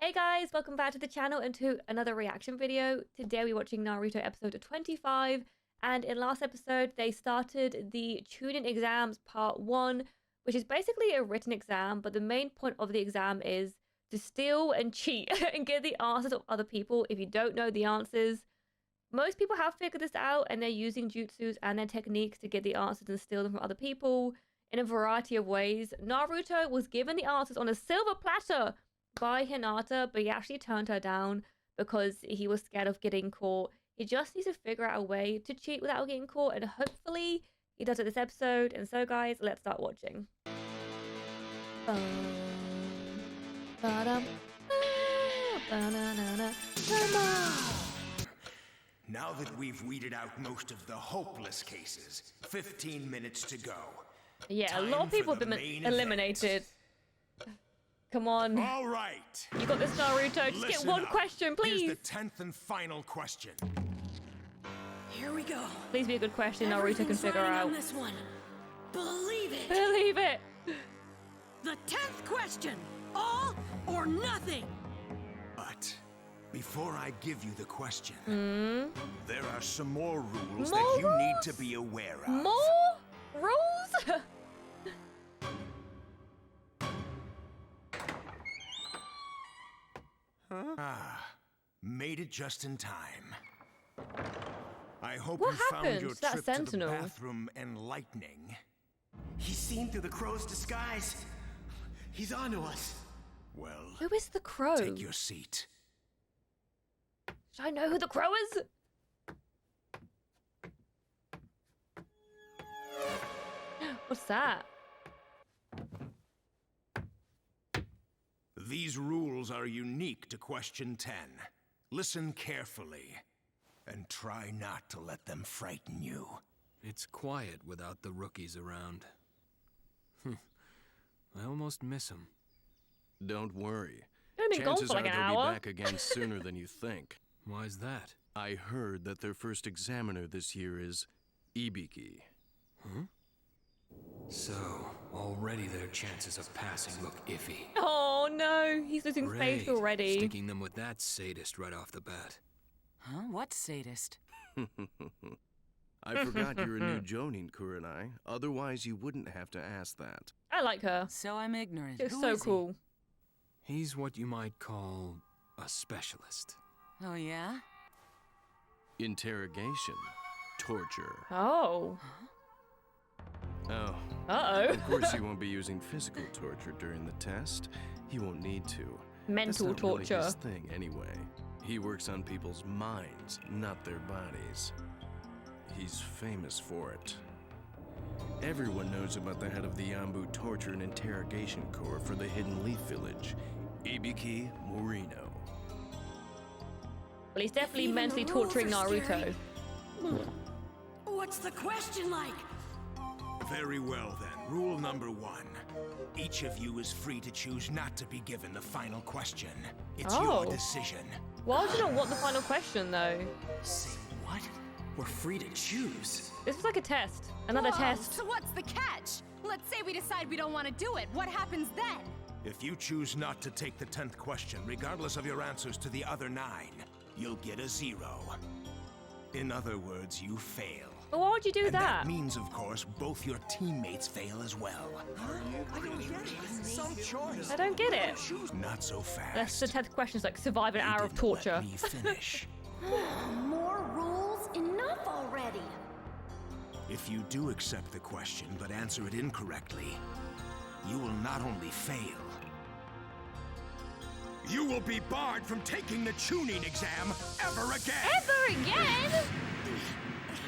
Hey guys, welcome back to the channel and to another reaction video. Today we're watching Naruto episode 25, and in last episode they started the Chunin Exams part 1, which is basically a written exam, but the main point of the exam is to steal and cheat and get the answers of other people if you don't know the answers. Most people have figured this out and they're using jutsus and their techniques to get the answers and steal them from other people in a variety of ways. Naruto was given the answers on a silver platter by Hinata, but he actually turned her down because he was scared of getting caught. He just needs to figure out a way to cheat without getting caught, and hopefully he does it this episode. And so guys, let's start watching. Now that we've weeded out most of the hopeless cases, 15 minutes to go. Yeah, a lot of people have been eliminated. Come on. All right. You got this, Naruto. Just get one question, please. Here's the 10th and final question. Here we go. Please be a good question Naruto can figure out. On this one. Believe it. Believe it. The 10th question. All or nothing. But before I give you the question, there are some more rules More that you rules? need to be aware of. More rules? Made it just in time. I hope What you found happened your to that trip to the sentinel? bathroom enlightening. He's seen through the crow's disguise. He's onto us. Well, Who is the crow? take your seat. Should I know who the crow is? What's that? These rules are unique to question 10. Listen carefully, and try not to let them frighten you. It's quiet without the rookies around. I almost miss them. Don't worry. They've been gone Chances for are like an they'll hour. be back again sooner than you think. Why's that? I heard that their first examiner this year is Ibiki. Huh? So, already their chances of passing look iffy. Oh no, he's losing faith Great. already. Sticking them with that sadist right off the bat. Huh? What sadist? I forgot you're a new Jonin, Kurenai. Otherwise, you wouldn't have to ask that. I like her. So I'm ignorant. She's Who so is he? cool. He's what you might call a specialist. Oh yeah? Interrogation. Torture. Oh. Oh. Uh-oh. Of course, he won't be using physical torture during the test. He won't need to. Mental That's not really torture. his thing, anyway. He works on people's minds, not their bodies. He's famous for it. Everyone knows about the head of the Yambu Torture and Interrogation Corps for the Hidden Leaf Village, Ibiki Morino. Well, he's definitely Even the mentally rules torturing are Naruto. scary. What's the question like? Very well then. Rule number 1. Each of you is free to choose not to be given the final question. It's your Oh. decision. Why would you not want the final question, though? Say what? We're free to choose. This was like a test. Another Whoa, test. So what's the catch? Let's say we decide we don't want to do it. What happens then? If you choose not to take the 10th question, regardless of your answers to the other 9, you'll get a 0. In other words, you fail. But why would you do And that? that means, of course, both your teammates fail as well. I don't get it. Some choice. I don't get it. Not so fast. That's the 10th question is like survive an You hour of didn't let torture. me finish. More rules? Enough already. If you do accept the question but answer it incorrectly, you will not only fail, you will be barred from taking the Chunin exam ever again! Ever again?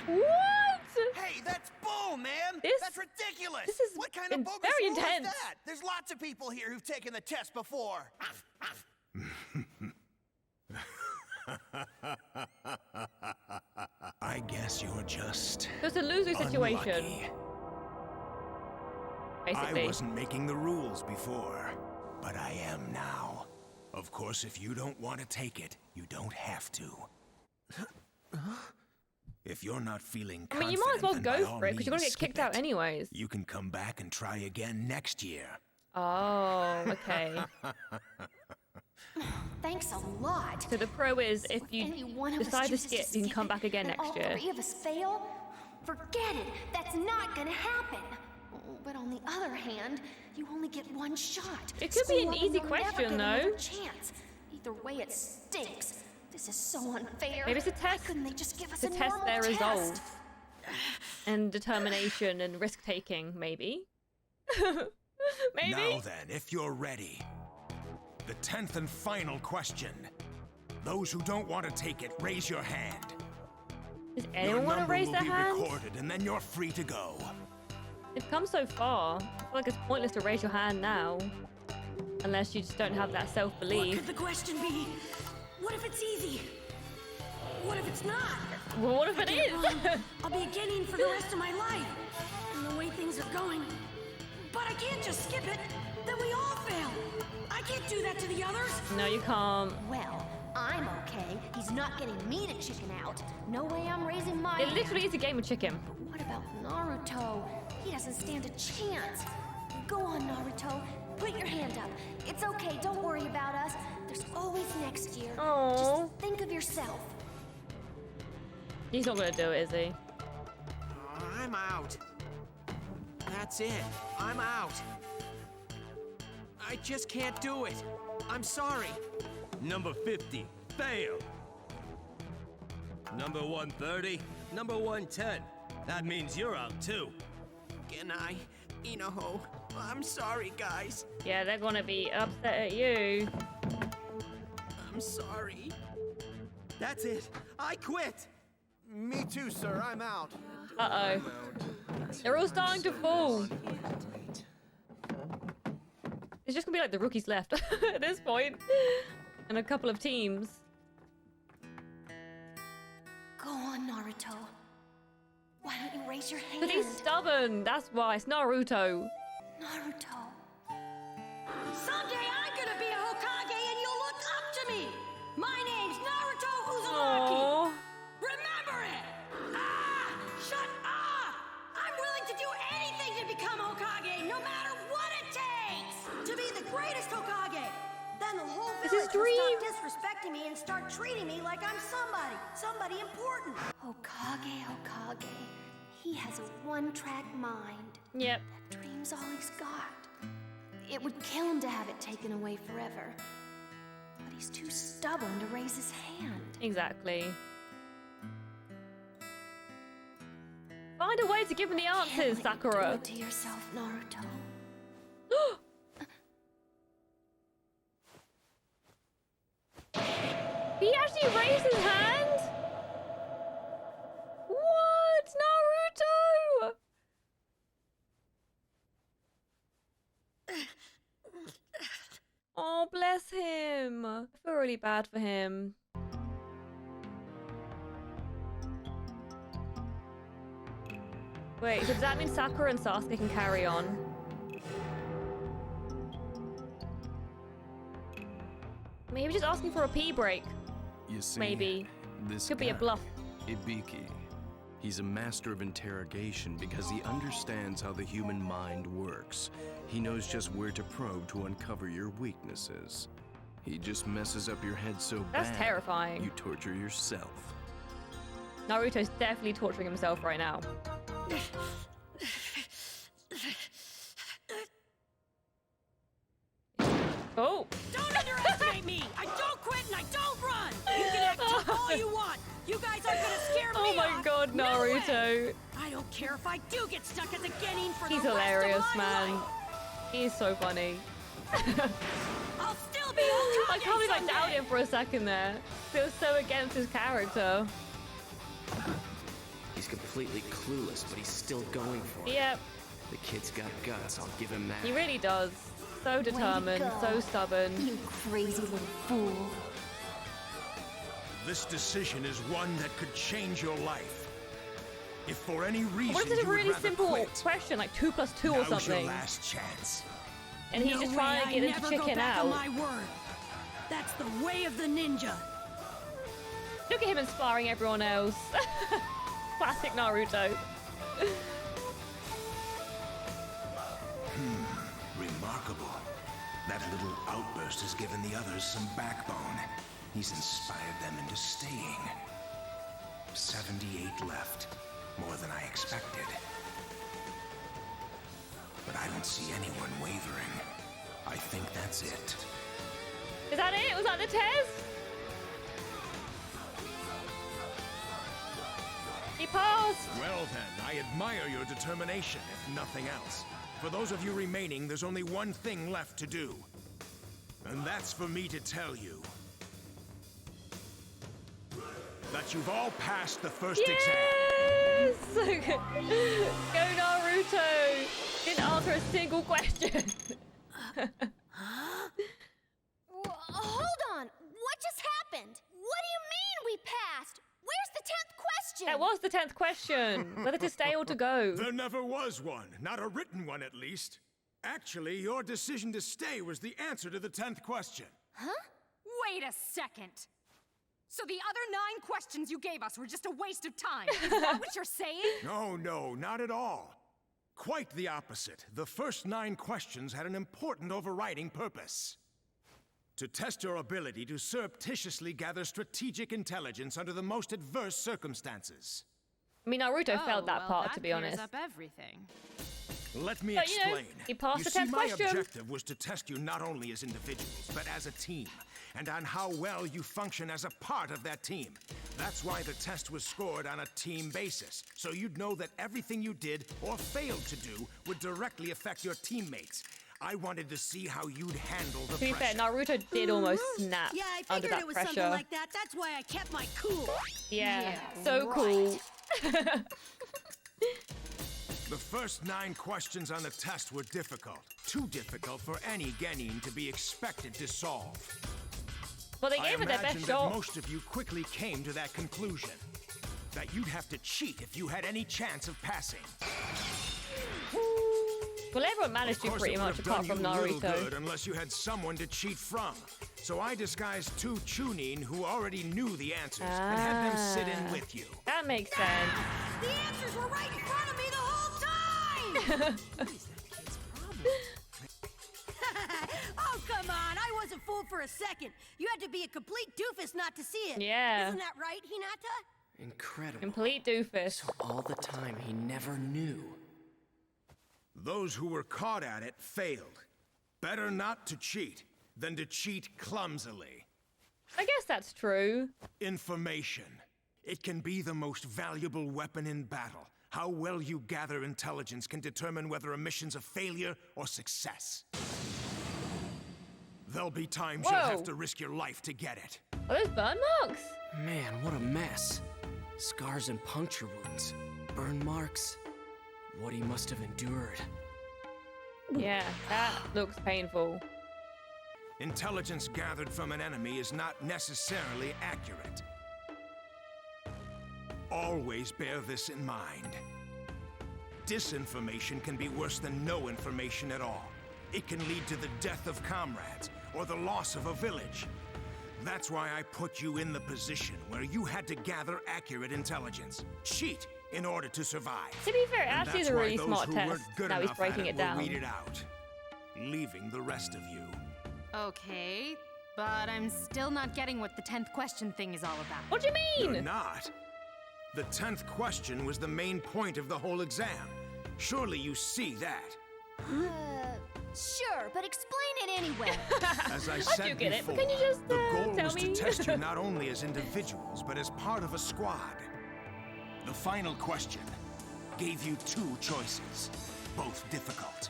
What? Hey, that's bull, man! This- That's ridiculous! this is what kind of bogus very rule intense. is that? There's lots of people here who've taken the test before. I guess you're just So it's a lose-lose situation, unlucky. basically. I wasn't making the rules before, but I am now. Of course, if you don't want to take it, you don't have to. If you're not feeling I confident, mean, you might as well then by go all for it because you're gonna means, get kicked skip out it. anyways. You can come back and try again next year. Oh, okay. Thanks a lot. So the pro is if you Any one of us decide to chooses skip, you can come back again and next all year. 3 of us fail, forget it. That's not gonna happen. But on the other hand, you only get 1 shot. It could be Screw an up and easy you'll never question, get another though. chance. Either way, it stinks. This is so unfair. Maybe it's a test Why couldn't they just give us to a test normal their test? resolve and determination and risk taking. Maybe. Maybe. Now then, if you're ready, the 10th and final question. Those who don't want to take it, raise your hand. Does Your anyone want to number raise will their be hand? recorded, and then you're free to go. They've come so far. I feel like it's pointless to raise your hand now, unless you just don't have that What self-belief. could the question be? What if it's easy? What if it's not? Well, what if it is? I'll be a Genin for the rest of my life. And the way things are going. But I can't just skip it. Then we all fail. I can't do that to the others. No, you can't. Well, I'm okay. He's not getting me to chicken out. No way I'm raising my It hand. literally is a game of chicken. But what about Naruto? He doesn't stand a chance. Go on, Naruto. Put your hand up. It's okay. Don't worry about us. There's always next year. Aww. Just think of yourself. He's not gonna do it, is he? I'm out. That's it. I'm out. I just can't do it. I'm sorry. Number 50, fail. Number 130, number 110. That means you're out too. Genai, Inoho, I'm sorry, guys. Yeah, they're gonna be upset at you. I'm sorry. That's it. I quit. Me too, sir. I'm out. Uh-oh. They're all starting to fall. It's just gonna be like the rookies left at this point. And a couple of teams. Go on, Naruto. Why don't you raise your hand? But he's stubborn. That's why. It's Naruto. Naruto. Someday I'm gonna be a Hokage and you'll look up to me. My name's Naruto Uzumaki. Aww. Remember it! Ah! Shut up! I'm willing to do anything to become Hokage, no matter what it takes! To be the greatest Hokage! Then the whole It's his village will dream. stop disrespecting me and start treating me like I'm somebody important. Hokage, Hokage. He has a one-track mind. Yep. That dream's all he's got. It would kill him to have it taken away forever. But he's too stubborn to raise his hand. Exactly. Find a way to give him the Can't answers, let Sakura. You do it to yourself, Naruto. He actually raised his hand? What? Naruto! Oh, bless him. I feel really bad for him. Wait, so does that mean Sakura and Sasuke can carry on? Maybe just asking for a pee break. You see, Maybe. this Could be a guy, bluff. Ibiki. He's a master of interrogation because he understands how the human mind works. He knows just where to probe to uncover your weaknesses. He just messes up your head so That's bad, terrifying. you torture yourself. Naruto's definitely torturing himself right now. Oh! Don't underestimate me! I don't quit and I don't run! You can act tough all you want! You guys aren't gonna scare me Oh my off. god, No Naruto! way. I don't care if I do get stuck as a Genin for He's the hilarious, rest of my man. life. He's so funny. I'll still be Hokage I can't believe I someday. doubted him for a second there. Feels so against his character. He's completely clueless, but he's still going for it. Yep, The kid's got guts, I'll give him that. he really does. So determined, go. so stubborn. You crazy little fool. This decision is one that could change your life. If for any reason What if it's a you would really rather simple quit, question, like 2 + 2 or now's something? your last chance. And he's No just way, trying to I get him to never go chicken back out. on my word. That's the way of the ninja. Look at him inspiring everyone else. Classic Naruto. Remarkable. That little outburst has given the others some backbone. He's inspired them into staying. 78 left. More than I expected. But I don't see anyone wavering. I think that's it. Is that it? Was that the test? He passed. Well then, I admire your determination, if nothing else. For those of you remaining, there's only one thing left to do. And that's for me to tell you that you've all passed the first exam. Yes! Go Naruto! Didn't answer a single question. Hold on! What just happened? What do you mean we passed? Where's the 10th question? That was the 10th question. Whether to stay or to go. There never was one. Not a written one, at least. Actually, your decision to stay was the answer to the 10th question. Huh? Wait a second. So the other 9 questions you gave us were just a waste of time. Is that what you're saying? No, not at all. Quite the opposite. The first 9 questions had an important overriding purpose. To test your ability to surreptitiously gather strategic intelligence under the most adverse circumstances. I mean, Naruto failed that part, to be honest. Up everything. Let me But, you know, explain. he passed the 10th my question. objective was to test you not only as individuals, but as a team, and on how well you function as a part of that team. That's why the test was scored on a team basis, so you'd know that everything you did or failed to do would directly affect your teammates. I wanted to see how you'd handle the To be fair, pressure. Naruto did almost snap Yeah, I under figured that it was pressure. something like that. That's why I kept my cool. Yeah, so cool. The first 9 questions on the test were difficult. Too difficult for any Genin to be expected to solve. Well, they gave it their best imagine shot. that most of you quickly came to that conclusion. That you'd have to cheat if you had any chance of passing. Well, everyone managed to pretty much, apart from Naruto. Good unless you had someone to cheat from. So I disguised 2 Chunin who already knew the answers and had them sit in with you. That makes sense. The answers were right in front of me the whole time! What is that kid's problem? Oh, come on. I wasn't fooled for a second. You had to be a complete doofus not to see it. Yeah. Isn't that right, Hinata? Incredible. Complete doofus. So all the time he never knew. Those who were caught at it failed. Better not to cheat than to cheat clumsily. I guess that's true. Information. It can be the most valuable weapon in battle. How well you gather intelligence can determine whether a mission's a failure or success. There'll be times you'll have to risk your life to get it. Are those burn marks? Man, what a mess. Scars and puncture wounds. Burn marks. What he must have endured. Yeah, that looks painful. Intelligence gathered from an enemy is not necessarily accurate. Always bear this in mind. Disinformation can be worse than no information at all. It can lead to the death of comrades or the loss of a village. That's why I put you in the position where you had to gather accurate intelligence. Cheat in order to survive. To be fair, it And actually is that's a why really those smart who test. weren't good Now he's enough at breaking it were down. weeded out, leaving the rest of you. Okay, but I'm still not getting what the 10th question thing is all about. What do you mean? You're not. The 10th question was the main point of the whole exam. Surely you see that. Sure, but explain it anyway. As I I do said get it, before, but can you just the goal tell was me? to test you not only as individuals, but as part of a squad. The final question gave you 2 choices, both difficult.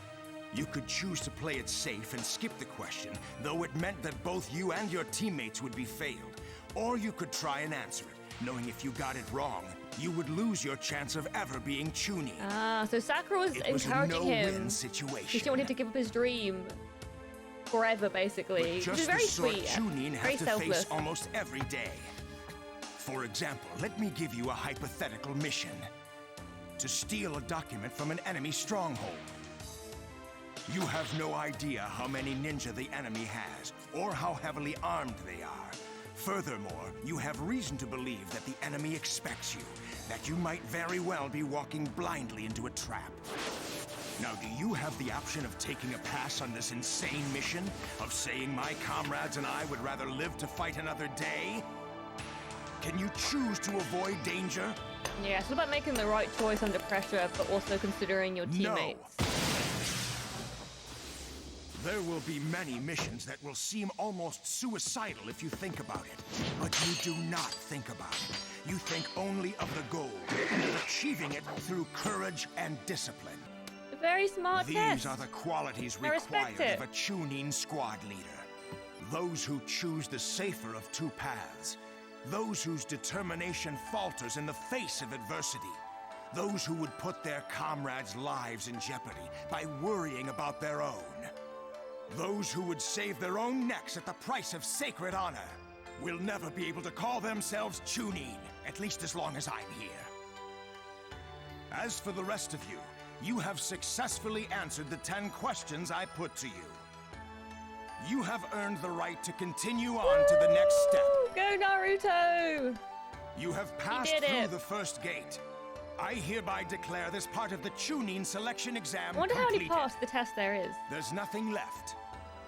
You could choose to play it safe and skip the question, though it meant that both you and your teammates would be failed. Or you could try and answer it, knowing if you got it wrong, you would lose your chance of ever being Chunin. Ah, so Sakura was It was a encouraging him. no-win situation. She wanted him to give up his dream forever, basically. But Which just is very the sort sweet. Chunin Very have to selfless. face almost every day. For example, let me give you a hypothetical mission. To steal a document from an enemy stronghold. You have no idea how many ninja the enemy has, or how heavily armed they are. Furthermore, you have reason to believe that the enemy expects you, that you might very well be walking blindly into a trap. Now, do you have the option of taking a pass on this insane mission? Of saying my comrades and I would rather live to fight another day? Can you choose to avoid danger? Yeah, it's all about making the right choice under pressure, but also considering your teammates. No. There will be many missions that will seem almost suicidal if you think about it. But you do not think about it. You think only of the goal and of achieving it through courage and discipline. A very smart test. These are the qualities required of a Chunin squad leader. Those who choose the safer of two paths. Those whose determination falters in the face of adversity. Those who would put their comrades' lives in jeopardy by worrying about their own. Those who would save their own necks at the price of sacred honor will never be able to call themselves Chunin, at least as long as I'm here. As for the rest of you, you have successfully answered the 10 questions I put to you. You have earned the right to continue on to the next step. Go Naruto! You have passed through the first gate. I hereby declare this part of the Chunin selection exam I wonder how many completed. parts the test there is. There's nothing left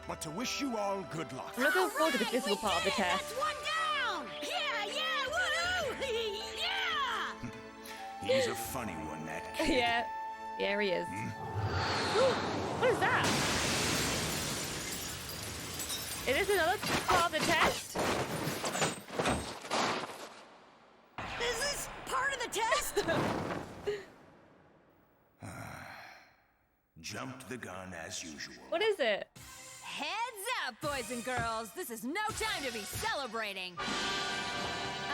but to wish you all good luck. I'm looking forward to the physical part of the test. That's one down! Yeah, woohoo! Yeah! He's a funny one, that kid. Yeah, he is. What is that? Is this another part of the test? Is this part of the test? Jumped the gun as usual. What is it? Heads up, boys and girls. This is no time to be celebrating.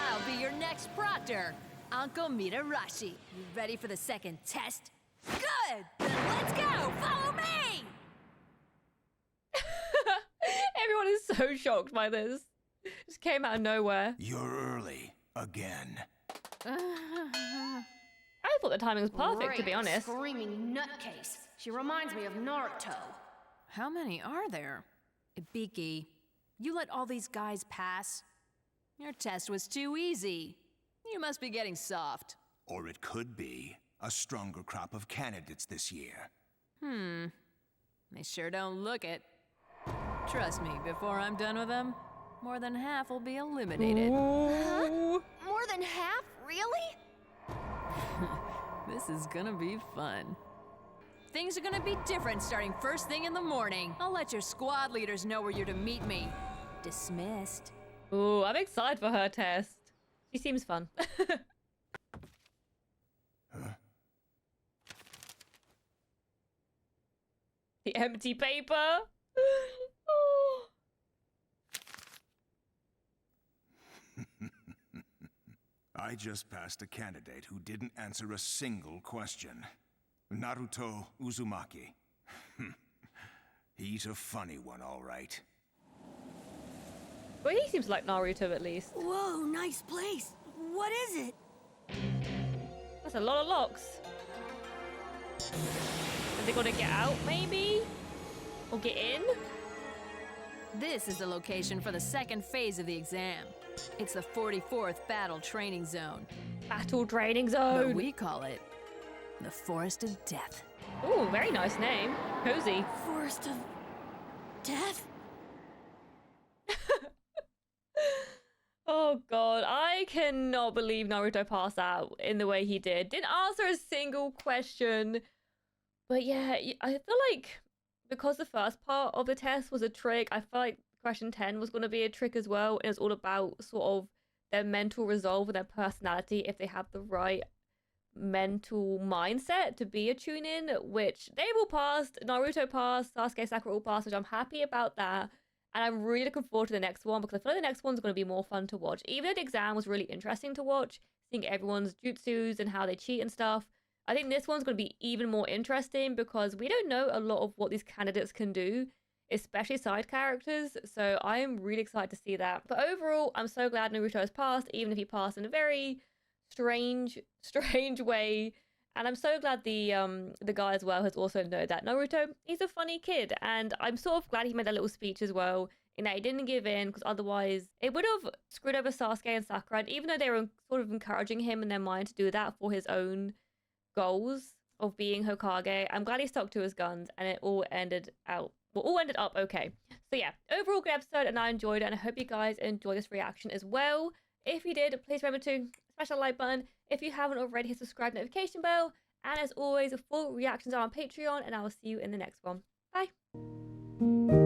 I'll be your next proctor, Uncle Mitarashi. You ready for the second test? Good! Then let's go! Follow me! Everyone is so shocked by this. Just came out of nowhere. You're early again. I thought the timing was perfect, to be honest. Screaming nutcase. She reminds me of Naruto. How many are there? Ibiki, you let all these guys pass? Your test was too easy. You must be getting soft. Or it could be a stronger crop of candidates this year. They sure don't look it. Trust me, before I'm done with them, more than half will be eliminated. Huh? More than half? Really? This is gonna be fun. Things are gonna be different starting first thing in the morning. I'll let your squad leaders know where you're to meet me. Dismissed. Ooh, I'm excited for her test. She seems fun. The empty paper. Oh. I just passed a candidate who didn't answer a single question. Naruto Uzumaki. He's a funny one, all right. Well, he seems like Naruto at least. Whoa, nice place. What is it? That's a lot of locks. Are they gonna get out, maybe? Or get in? This is the location for the second phase of the exam. It's the 44th Battle Training Zone. Battle Training Zone. But we call it the Forest of Death. Ooh, very nice name. Cozy. Forest of Death? Oh god, I cannot believe Naruto passed out in the way he did. Didn't answer a single question. But yeah, I feel like because the first part of the test was a trick, I feel like question 10 was going to be a trick as well. And it's all about sort of their mental resolve and their personality if they have the right mental mindset to be a Chunin, which they all passed. Naruto passed, Sasuke, Sakura all passed, which I'm happy about that. And I'm really looking forward to the next one because I feel like the next one's going to be more fun to watch. Even though the exam was really interesting to watch, seeing everyone's jutsus and how they cheat and stuff, I think this one's going to be even more interesting because we don't know a lot of what these candidates can do, especially side characters. So I am really excited to see that. But overall, I'm so glad Naruto has passed, even if he passed in a very strange way. And I'm so glad the guy as well has also known that Naruto, he's a funny kid. And I'm sort of glad he made that little speech as well, in that he didn't give in, because otherwise it would have screwed over Sasuke and Sakura. And even though they were sort of encouraging him in their mind to do that for his own goals, of being Hokage. I'm glad he stuck to his guns, and it all ended up okay. So yeah, overall good episode, and I enjoyed it, and I hope you guys enjoy this reaction as well. If you did, please remember to smash that like button. If you haven't already, hit the subscribe notification bell. And as always, full reactions are on Patreon, and I will see you in the next one. Bye.